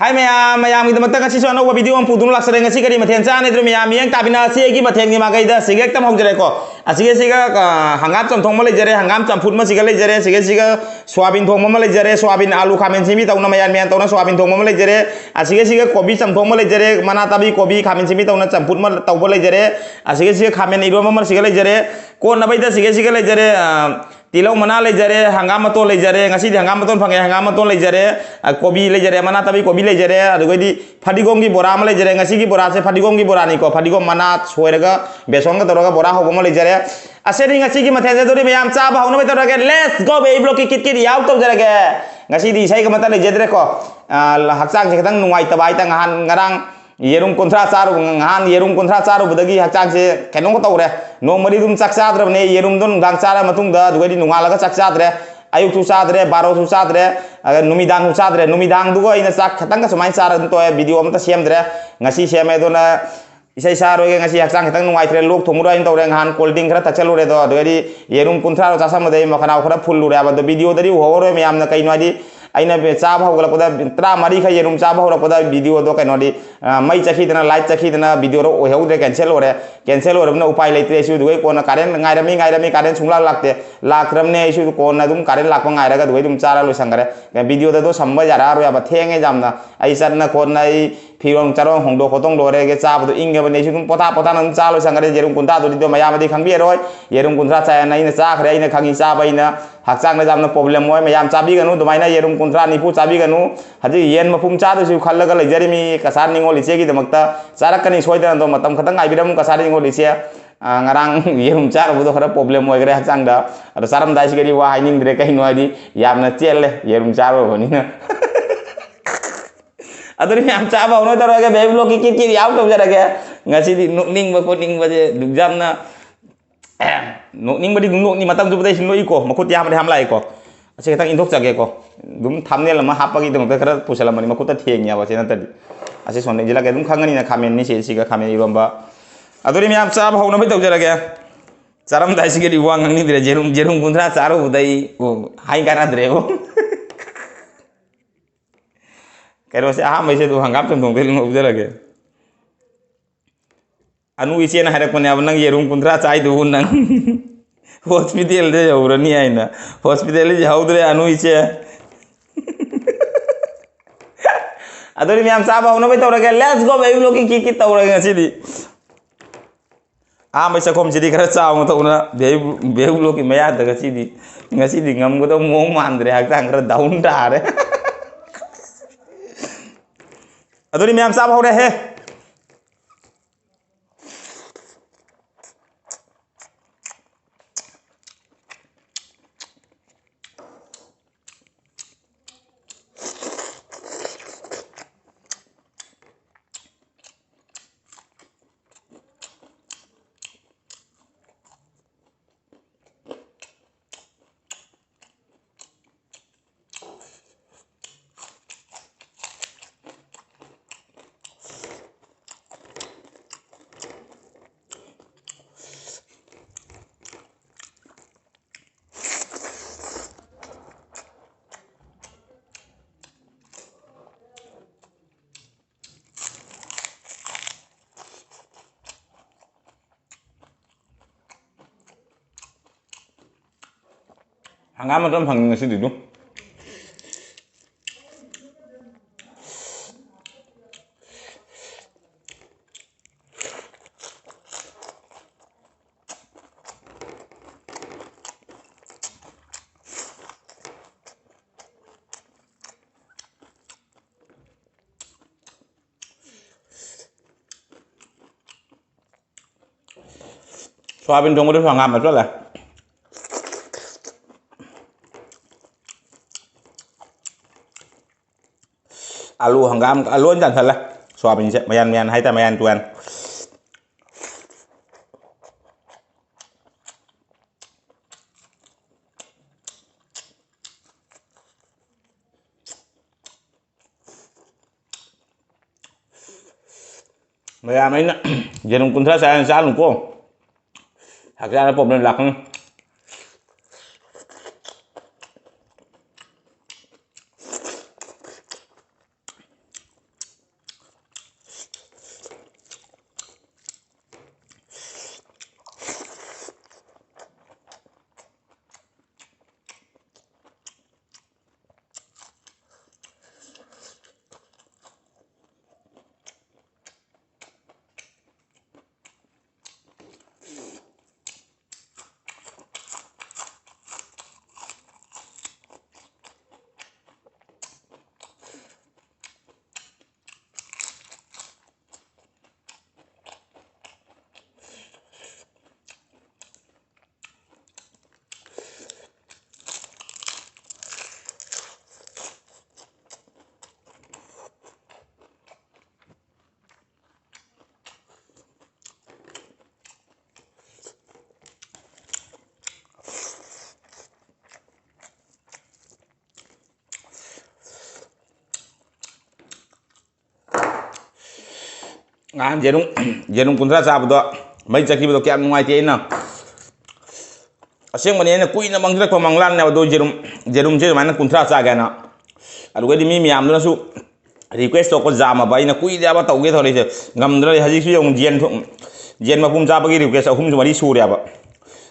Hai maya kita matang kasih soal no video ang pudung laksana ngasih kari mathen chan itu maya yang tapi na sih ki mathen ki makai dah sigek tam hok jere ko asige siga hangam cham thong malai jere hangam cham phut ma siga lai jere siga soyabin thong malai jere soyabin alu khamen simi tauna maya mian tauna soyabin thong malai jere asige kobi cham thong malai jere mana tabi kobi khamen simi tauna cham phut ma taw malai jere asige khamen iro ma siga lai jere ko na bai da siga lai jere tilau mana lejare hangam atau lejare ngasi di hangam atau panggil hangam atau lejare kobi lejare mana tapi kobi lejare aduh di fadigom ki bora ma lejare ngasi ki bora se fadigom ki bora ni ko fadigom mana soerega beson ka toroga bora hobo ma lejare aseri ngasi ki mathe dori mayam cha ba hono bai toroga let's go be block ki kit yaw to jarage ngasi di sai ka mata lejare ko hakchang se kadang nungai tabai ta ngarang yerum kontra saru ngan yerum kontra saru budagi hakchang se kenong ko tawre no mari dum chak sadra ne yerum don gang sara matung da dugadi nungala ga chak sadre ayuk su sadre baro su sadre numidang su sadre numidang dugo ina chak khatang ka sumai sara to video amta semdre ngasi seme do na isai saro ge ngasi hakchang khatang nungai tre lok thomura in tawre ngan cold drink khara tachal ure do dugadi yerum kontra ro chasam dei makhana khara full ure ba do video dari horo me amna kai no di aina be chaba hogla tra mari kha yerum chaba hogla video do kaino di mai chakhi dana light chakhi dana video ro heu de cancel ore na upai leite isu dugai kona karen ngairami karen sungla lakte lakram ne isu kona dum karen lakpa ngaira ga dugai dum chara lo sangare video da do samba jara ro ya ba thenge jamna ai sarna kona ai phirong charong hongdo khotong do re ge chaba do inge bane isu dum pota nan chalo sangare yerum kunta do di do maya madi khangbi roi yerum kuntra cha na ina cha khre ina khangi cha ba ina hakchang na jamna problem moi mayam chabi ganu dumaina yerum kuntra ni pu chabi ganu haji yen mapum cha do su khallaga leijari mi kasar ningo liche gi damakta charakani soidana do matam khatang aibiram kasar ningo liche ngarang yerum char bu do khara problem moi gre hakchang da ado saram dai sigari wa haining dire kai no adi yamna chelle yerum char bo ni na adori yam cha ba no daro ge beblo ki yaw to jara ge ngasi di ning ba ko ning ba je dugjam na ning ba di ning ni matam ju dai sin loi ko makut yam ham lai ko ase tang indok jage ko dum thumbnail ma hapa gi dum ta khara pusala mani makut ta theng ya ba se na tadi ase sonne jila ge dum khangani na khamen ni se siga khamen iromba adori mi am cha ba hono bai tau jara ge charam dai sigari wang ni dire jerum kuntra charu budai ko hai kana dire ko kero se aha mai se du hangam tum dong no jara ge anu isi na harak panya abnang yerum kuntra chai du nang hospital de jaurani aina hospital je haudre anu isi adori mi am sa ba hono bai tau ge let's go baby loki ki tau ge ngasi di mai sa kom jadi kara cha mo tau na baby loki maya da ngasi di ngam go to mong mandre hak tang kara daun da re adori mi am sa ba hore he hangam dum hang ngasi di du soyabin dong udah hangam betul lah alu hangam alu jangan salah soyabin mayan hai ta mayan tuan mayan ini jerum kuntra saya salung ko haknya problem lakang ngan jerung kuntra sabdo mai chaki bodo kya nuai te na aseng mane na kuina mangdra ko manglan na do jerum je mana kuntra cha ga na aduga di mi miam na su request to ko jama bai na kui da ba tawge thore je ngamdra haji su yong jen mapum cha bagi request ahum mari su ya ba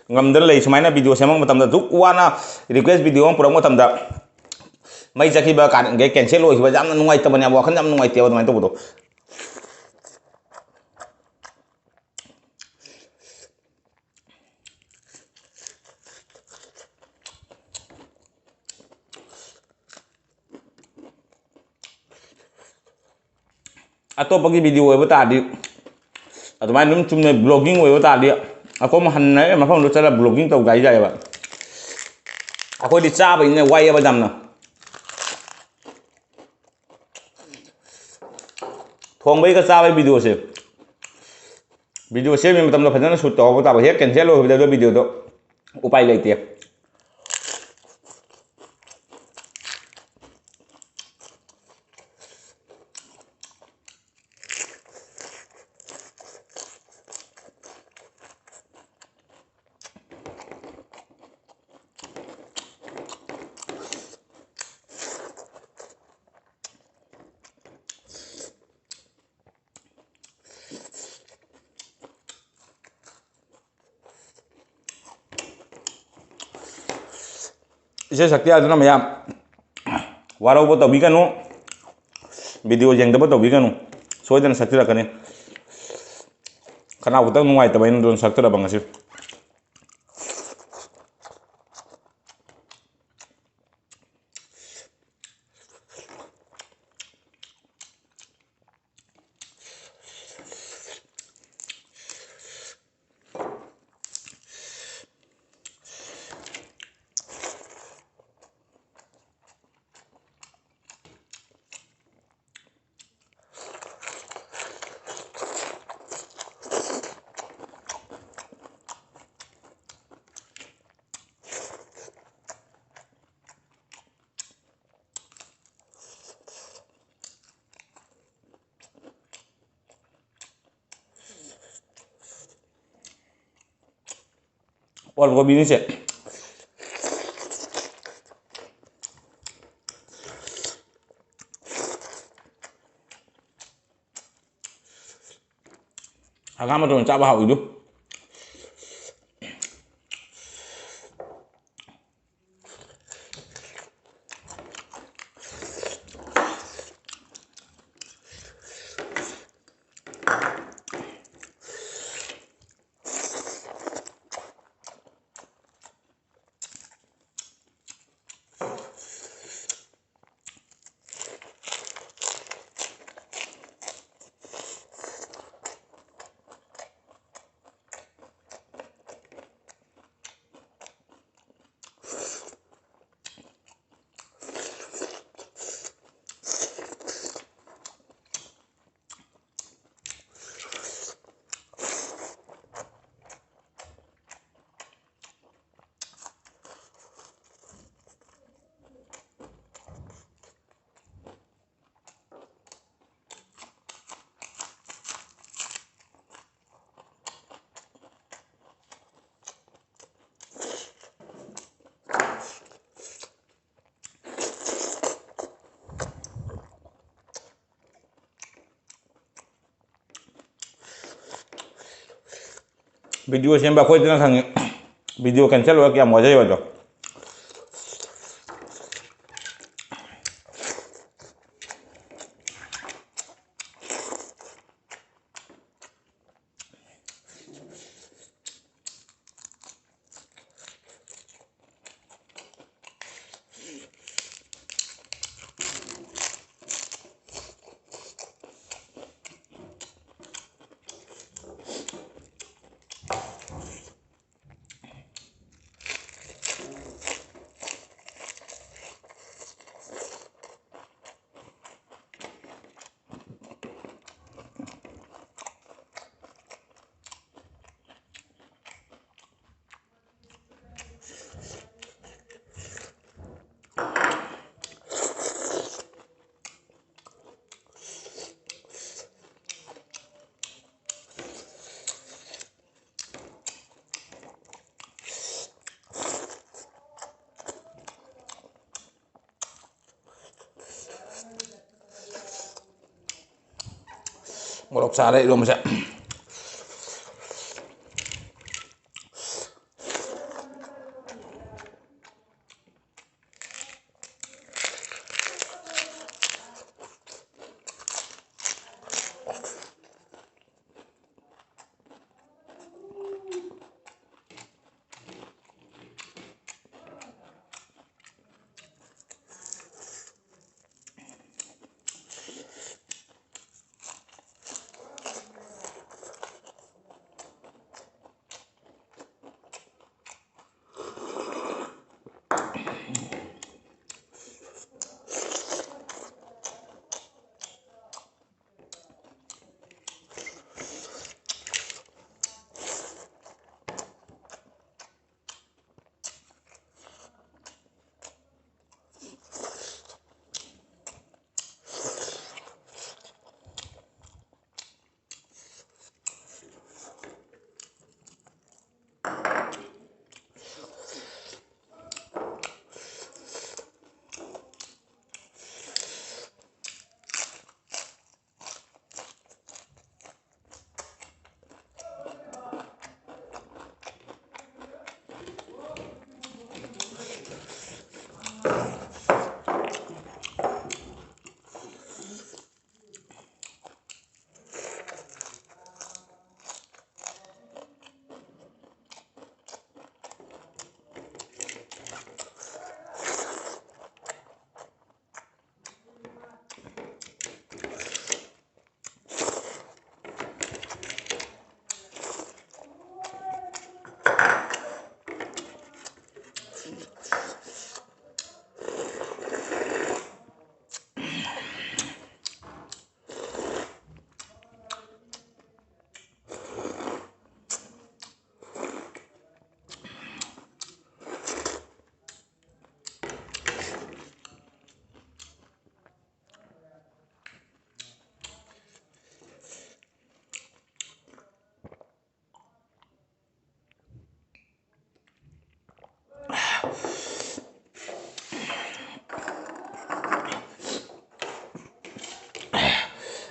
ngamdra lei sumaina video semang matam da duk wana request video ang purang matam da mai chaki ba kan ge cancel oi ba jam na nuai ta banya wa khan jam nuai te ba mai to bodo atau pagi video itu tadi atau main dum cuma blogging itu tadi aku mah hanai mah pun cara blogging tau gaya ya pak aku dicapai ini wai apa jam na thong bai ka capai video se mi matam lo phajana shoot tau ta ba he cancel ho video to upai leite ise sakti aduna mayam warau bo tabi kanu video jeng dabo tabi kanu soidan sakti rakane kana utang nuai tabain don sakti ra bangasi और वो भी नहीं से agama tuh coba hau itu video siapa kau itu nang video cancel lo kia mau aja ya tuh Ngorok sare iromba se.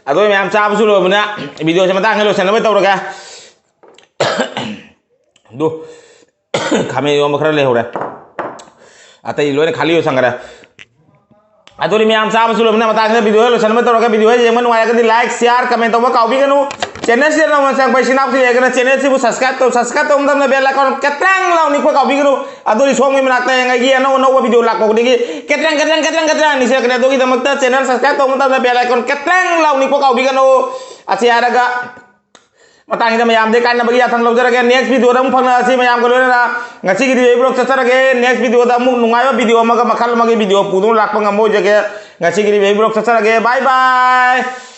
Aduh mem cha bu lo mena video se matang lo sen ba taw ga du khame yo makhra le hore atai lo ne khali yo sangara aduh mem cha bu lo mena matang video lo sen ba taw ga video je man wa ga di like share comment to ba ka bi ganu channel se na sang pai sinap se ga channel se bu subscribe to dam na bell icon ketrang law ni ko ka bi ganu aduh song mi nak ta nga gi no no video lak ko digi ketrang ni se ga do gi damak ta channel subscribe to dam na bell icon ketrang law ni ko ka bi ganu achi araga matang ida mayam de kan na bagi athang lawjara ge next video da mu phangna asi mayam ko na ngasi gi video blog chachara ge next video da mu nungai video ma ga makhal ma ge video pudun lak pa ngamo je ge ngasi gi video blog chachara ge bye bye